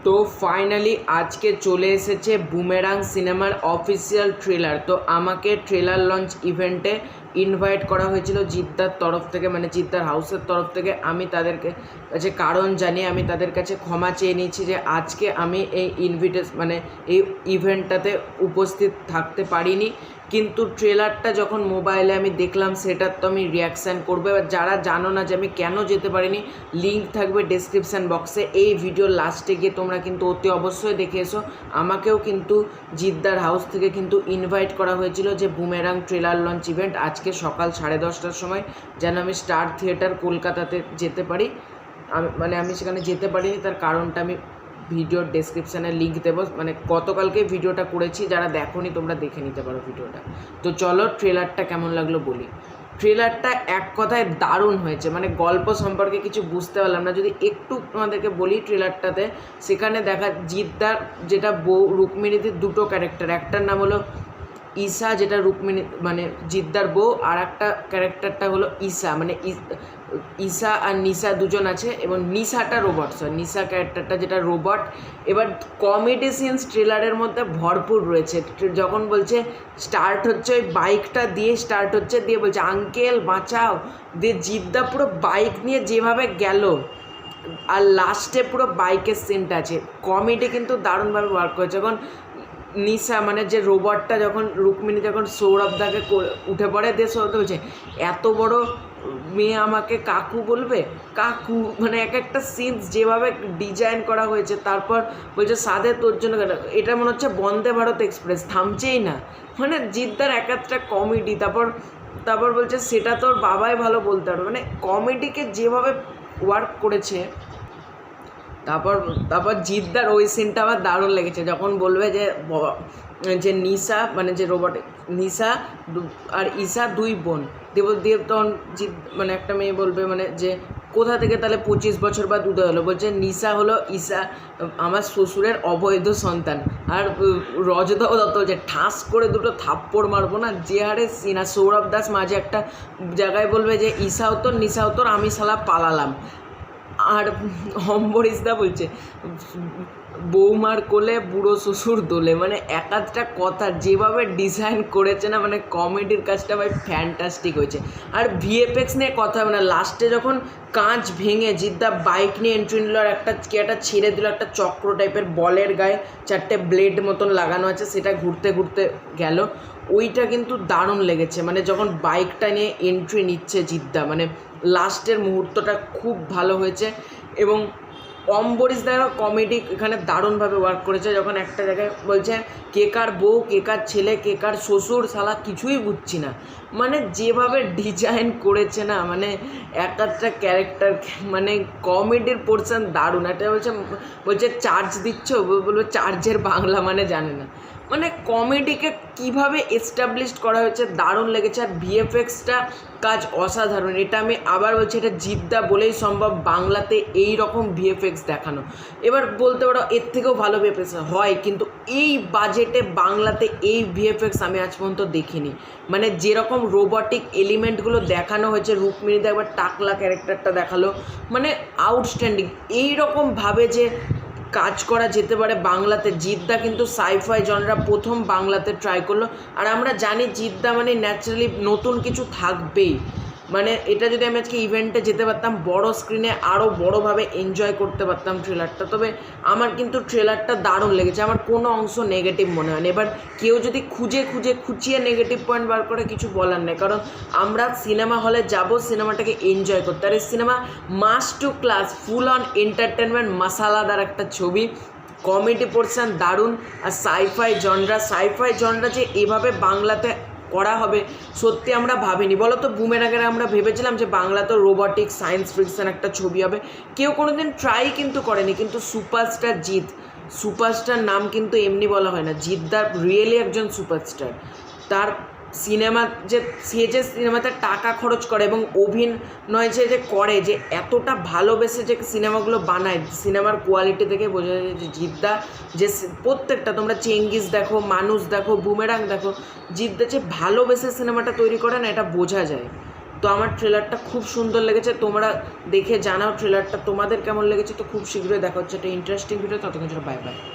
তো ফাইনালি আজকে চলে এসেছে বুমেরাং সিনেমার অফিসিয়াল ট্রেলার। তো আমাকে ট্রেলার লঞ্চ ইভেন্টে ইনভাইট করা হয়েছিল জিদ্দার তরফ থেকে, মানে জিদ্দার হাউসের তরফ থেকে। আমি তাদেরকে কাছে কারণ জানিয়ে আমি তাদের কাছে ক্ষমা চেয়ে নিয়েছি যে আজকে আমি এই এই ইভেন্টটাতে উপস্থিত থাকতে পারিনি। কিন্তু ট্রেলারটা যখন মোবাইলে আমি দেখলাম সেটার তো আমি রিয়াকশান করবো। এবার যারা জানো না যে আমি কেন যেতে পারিনি, লিঙ্ক থাকবে ডেসক্রিপশান বক্সে। এই ভিডিওর লাস্টে গিয়ে তোমরা কিন্তু অতি অবশ্যই দেখে এসো। আমাকেও কিন্তু জিদ্দার হাউস থেকে কিন্তু ইনভাইট করা হয়েছিল যে বুমেরাং ট্রেলার লঞ্চ ইভেন্ট আজকে সকাল 10:30টার সময় যেন আমি স্টার থিয়েটার কলকাতাতে যেতে পারি। আমি সেখানে যেতে পারিনি, তার কারণটা আমি ভিডিওর ডেসক্রিপশানে লিঙ্ক দেবো। গতকালকে ভিডিওটা করেছি, যারা দেখোনি তোমরা দেখে নিতে পারো ভিডিওটা। তো চলো ট্রেলারটা কেমন লাগলো বলি। ট্রেলারটা এক কথায় দারুণ হয়েছে, গল্প সম্পর্কে কিছু বুঝতে পারলাম না। যদি একটু তোমাদেরকে বলি ট্রেলারটাতে, সেখানে দেখা জিদ্দার যেটা বউ রুক্মিণীদের দুটো ক্যারেক্টার, একটার নাম হলো ঈশা, যেটা রুক্মিণী জিদ্দার বউ, আর একটা ক্যারেক্টারটা হলো ঈশা, ঈশা আর নিশা দুজন আছে, এবং নিশাটা রোবট, নিশা ক্যারেক্টারটা যেটা রোবট। এবার কমেডি সিনস ট্রেলারের মধ্যে ভরপুর রয়েছে। যখন বলছে স্টার্ট হচ্ছে, ওই বাইকটা দিয়ে স্টার্ট হচ্ছে, দিয়ে বলছে আঙ্কেল বাঁচাও, দিয়ে জিদ্দা পুরো বাইক নিয়ে যেভাবে গেল, আর লাস্টে পুরো বাইকের সিনটা আছে। কমেডি কিন্তু দারুণভাবে ওয়ার্ক করেছে। যখন নিশা যে রোবটটা যখন রুক্মিণী যখন সৌরভদাকে উঠে পড়ে, দিয়ে সৌরভ বলছে এত বড় মেয়ে আমাকে কাকু বলবে, কাকু, এক একটা সিনস যেভাবে ডিজাইন করা হয়েছে। তারপর বলছে সাধে তোর জন্য, এটা মনে হচ্ছে বন্দে ভারত এক্সপ্রেস, থামছেই না। জিদ্দার এক একটা কমেডি। তারপর বলছে সেটা তোর বাবাই ভালো বলতে পারবে। কমেডিকে যেভাবে ওয়ার্ক করেছে। তারপর জিদ্দার ওই সিনটা আমার দারুণ লেগেছে, যখন বলবে যে নিশা যে রোবট, নিশা আর ঈশা দুই বোন, দিয়ে তখন একটা মেয়ে বলবে যে কোথা থেকে তাহলে 25 বছর বাদ উদয় হলো। বলছে নিশা হলো ঈশা আমার শ্বশুরের অবৈধ সন্তান। আর রজতাও দত্ত বলছে ঠাস করে দুটো থাপ্পড় মারবো না, যে হারে সিনা। সৌরভ দাস মাঝে একটা জায়গায় বলবে যে ঈশাও তোর নিশাও তোর, আমি শালা পালালাম। আর অম্বরীশদা বলছে বৌমার কোলে বুড়ো শ্বশুর দোলে। এক একটা কথা যেভাবে ডিজাইন করেছে না, কমেডির কাজটা ভাই ফ্যান্টাস্টিক হয়েছে। আর ভিএফএক্স নিয়ে কথা লাস্টে যখন কাঁচ ভেঙে জিদ্দা বাইক নিয়ে এন্ট্রি নিল, আর একটা ছেড়ে দিল, একটা চক্র টাইপের বলের গায়ে 4টে ব্লেড মতন লাগানো আছে, সেটা ঘুরতে ঘুরতে গেল, ওইটা কিন্তু দারুণ লেগেছে। যখন বাইকটা নিয়ে এন্ট্রি নিচ্ছে জিদ্দা, লাস্টের মুহূর্তটা খুব ভালো হয়েছে। এবং অম্বরীশ দার কমেডি এখানে দারুণভাবে ওয়ার্ক করেছে। যখন একটা জায়গায় বলছে কে কার বউ, কে কার ছেলে, কে কার শ্বশুর, শালা কিছুই বুঝছি না। যেভাবে ডিজাইন করেছে না, এক একটা ক্যারেক্টার, কমেডির পোর্শন দারুণ। একটা বলছে চার্জ দিচ্ছ, বলবো চার্জের বাংলা জানে না। কমেডিকে কীভাবে এস্টাবলিশড করা হয়েছে দারুণ লেগেছে। আর ভিএফএক্সটা কাজ অসাধারণ। এটা আমি আবার বলছি, এটা জিদ্দা বলেই সম্ভব বাংলাতে এই রকম ভিএফএক্স দেখানো। এবার বলতে পারো এর থেকেও ভালো ভিএফএক্স হয়, কিন্তু এই বাজেটে বাংলাতে এই ভিএফএক্স আমি আজ পর্যন্ত দেখিনি। যেরকম রোবটিক এলিমেন্টগুলো দেখানো হয়েছে, রুক্মিণীতে একবার টাকলা ক্যারেক্টারটা দেখালো, আউটস্ট্যান্ডিং। এইরকমভাবে যে কাজ করা যেতে পারে বাংলাতে, জিদ্দা কিন্তু সাইফাই জনরা প্রথম বাংলাতে ট্রাই করলো। আর আমরা জানি জিদ্দা ন্যাচারালি নতুন কিছু থাকবেই। এটা যদি আমি আজকে ইভেন্টে যেতে পারতাম, বড় স্ক্রিনে আরও বড়োভাবে এনজয় করতে পারতাম ট্রেলারটা। তবে আমার কিন্তু ট্রেলারটা দারুণ লেগেছে, আমার কোনো অংশ নেগেটিভ মনে হয়নি। এবার কেউ যদি খুঁচিয়ে নেগেটিভ পয়েন্ট বার করে, কিছু বলার নেই, কারণ আমরা সিনেমা হলে যাব সিনেমাটাকে এনজয় করতে। আর এই cinema mass to class, full on entertainment, মশালাদার একটা ছবি। কমেডি পোর্শন দারুণ। আর সাইফাই জনরা যে এভাবে বাংলাতে করা হবে সত্যি আমরা ভাবিনি। বলো তো, বুমেরাঙের আমরা ভেবেছিলাম যে বাংলাতে রোবটিক সায়েন্স ফিকশন একটা ছবি হবে, কেউ কোনোদিন ট্রাই কিন্তু করেনি। কিন্তু সুপারস্টার নাম কিন্তু এমনি বলা হয় না, জিদ্দা রিয়েলি একজন সুপারস্টার। তার সিনেমা সে যে সিনেমাতে টাকা খরচ করে এবং অভিনয় যে করে, যে এতটা ভালোবেসে যে সিনেমাগুলো বানায়, সিনেমার কোয়ালিটি থেকে বোঝা যায় যে জিদ্দা যে প্রত্যেকটা, তোমরা চেঙ্গিস দেখো, মানুষ দেখো, বুমেরাং দেখো, জিদ্দা যে ভালোবেসে সিনেমাটা তৈরি করে না, এটা বোঝা যায়। তো আমার ট্রেলারটা খুব সুন্দর লেগেছে, তোমরা দেখে জানাও ট্রেলারটা তোমাদের কেমন লেগেছে। তো খুব শীঘ্রই দেখা হচ্ছে একটা ইন্টারেস্টিং ভিডিও, ততক্ষণ বাই বাই।